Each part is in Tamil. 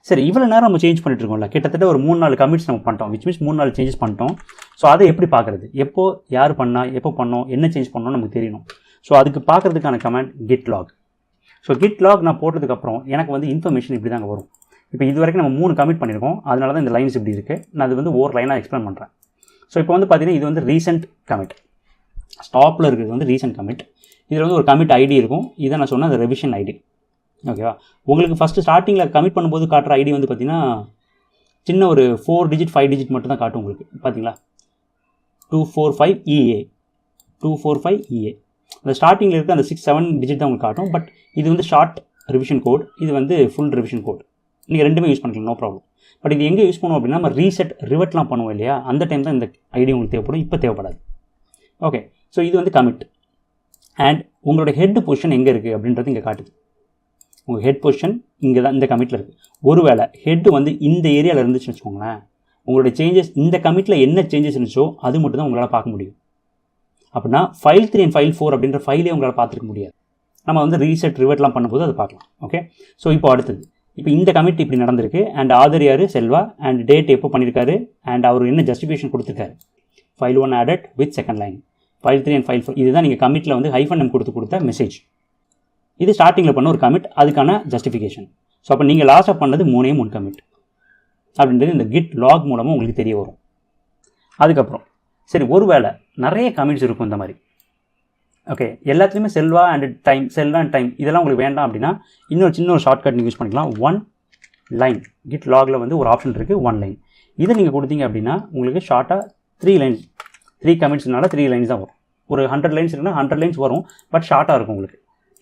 சரி, இவ்வளோ நேரம் நம்ம சேஞ்ச் பண்ணிட்டு இருக்கோம்ல, கிட்டத்தட்ட ஒரு 3-4 கமிட்ஸ் நம்ம பண்ணிட்டோம். விச் மீன்ஸ் 3-4 சேஞ்சஸ் பண்ணிட்டோம். ஸோ அதை எப்படி பார்க்குறது? எப்போ யார் பண்ணா, எப்போ பண்ணோம், என்ன சேஞ்ச் பண்ணோம் நமக்கு தெரியணும். ஸோ அதுக்கு பார்க்குறதுக்கான command git log. So git log நான் போட்டதுக்கப்புறம் எனக்கு வந்து இன்ஃபர்மேஷன் இப்படி தாங்க வரும். இப்போ இது வரைக்கும் நம்ம 3 கமிட் பண்ணியிருக்கோம். அதனால தான் இந்த லைன்ஸ் இப்படி இருக்குது. நான் அது வந்து ஒரு லைனாக எக்ஸ்பிளைன் பண்ணுறேன். ஸோ இப்போ வந்து பார்த்தீங்கன்னா இது வந்து ரீசெண்ட் கமிட். ஸ்டாப்பில் இருக்கிறது வந்து ரீசெண்ட் கமிட். இதில் வந்து ஒரு கமிட் ஐடி இருக்கும். இதை நான் சொன்ன அந்த ரெவிஷன் ஐடி. ஓகேவா? உங்களுக்கு ஃபஸ்ட்டு ஸ்டார்டிங்கில் கமிட் பண்ணும்போது காட்டுற ஐடி வந்து பார்த்தீங்கன்னா சின்ன ஒரு 4 டிஜிட் 5 டிஜிட் மட்டும் தான் காட்டும் உங்களுக்கு. பார்த்தீங்களா? 245EA 245EA. அந்த ஸ்டார்டிங்கில் இருக்க அந்த 6-7 டிஜிட் தான் உங்களுக்கு காட்டும். பட் இது வந்து ஷார்ட் ரிவிஷன் கோட், இது வந்து ஃபுல் ரிவிஷன் கோட். நீங்கள் ரெண்டுமே யூஸ் பண்ணிக்கலாம், நோ ப்ராப்ளம். பட் இது எங்கே யூஸ் பண்ணுவோம் அப்படின்னா நம்ம ரீசெட் ரிவர்ட்லாம் பண்ணுவோம் இல்லையா, அந்த டைம் தான் இந்த ஐடி உங்களுக்கு தேவைப்படும். இப்போ தேவைப்படாது. ஓகே, ஸோ இது வந்து கமிட். அண்ட் உங்களோட ஹெட் பொசிஷன் எங்கே இருக்குது அப்படின்றது இங்கே காட்டுது. உங்கள் ஹெட் பொசிஷன் இங்கே தான் இந்த கமிட்டில் இருக்குது. ஒருவேளை ஹெட் வந்து இந்த ஏரியாவில் இருந்துச்சுன்னு வச்சுக்கோங்களேன், உங்களுடைய சேஞ்சஸ் இந்த கமிட்டில் என்ன சேஞ்சஸ் இருந்துச்சோ அது மட்டும் தான் உங்களால் பார்க்க முடியும். அப்படின்னா ஃபைல் 3 and ஃபைல் 4 அப்படின்ற ஃபைலே உங்களால் பார்த்துருக்க முடியாது. நம்ம வந்து ரீசெட் ரிவர்ட்லாம் பண்ணும்போது அதை பார்க்கலாம். ஓகே, ஸோ இப்போ அடுத்தது, இப்போ இந்த கமிட் இப்படி நடந்திருக்கு. அண்ட் ஆதர் யார்? செல்வா. அண்ட் டேட் எப்போ பண்ணியிருக்காரு, அண்ட் அவர் என்ன ஜஸ்டிஃபிகேஷன் கொடுத்துருக்காரு. File 1 added with second line. File 3 and file 4 இதுதான் நீங்கள் கமிட்டில் வந்து -m கொடுத்த மெசேஜ். இது ஸ்டார்டிங்கில் பண்ண ஒரு கமிட், அதுக்கான ஜஸ்டிஃபிகேஷன். ஸோ அப்போ நீங்கள் லாஸ்ட்டாக பண்ணது 3 கமிட் அப்படின்றது இந்த git log மூலமாக உங்களுக்கு தெரிய வரும். அதுக்கப்புறம் சரி, ஒருவேளை நிறைய கமிட்ஸ் இருக்கும் இந்த மாதிரி. ஓகே, எல்லாத்துலேயுமே Selva and time, Selva and time இதெல்லாம் உங்களுக்கு வேண்டாம் அப்படின்னா இன்னொரு சின்ன ஒரு ஷார்ட்கட் நீங்கள் யூஸ் பண்ணிக்கலாம். 1 லைன். git logல வந்து ஒரு ஆப்ஷன் இருக்குது, 1 லைன். இதை நீங்கள் கொடுத்தீங்க அப்படின்னா உங்களுக்கு ஷார்ட்டாக 3 லைன்ஸ், 3 கமிட்ஸ்னால 3 லைன்ஸ் தான் வரும். ஒரு 100 லைன்ஸ் இருக்குன்னா 100 லைன்ஸ் வரும். பட் ஷார்ட்டாக இருக்கும் உங்களுக்கு.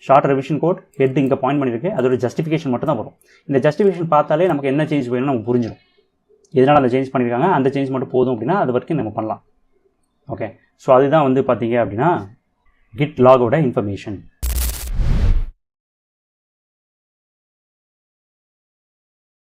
ஷார்ட் ரிவிஷன் கோட், ஹெட் இங்கே பாயிண்ட் பண்ணியிருக்கு, அதோட ஜஸ்டிஃபிகேஷன் மட்டும் தான் வரும். இந்த ஜஸ்டிஃபிகேஷன் பார்த்தாலே நமக்கு என்ன சேஞ்ச் வேணும்னு நமக்கு புரிஞ்சிடும். எதனால் அதை சேஞ்ச் பண்ணியிருக்காங்க, அந்த சேஞ்ச் மட்டும் போதும் அப்படின்னா அது வரைக்கும் நம்ம பண்ணலாம். ஓகே, ஸோ அதுதான் வந்து பார்த்தீங்க அப்படின்னா git logோட இன்ஃபர்மேஷன்.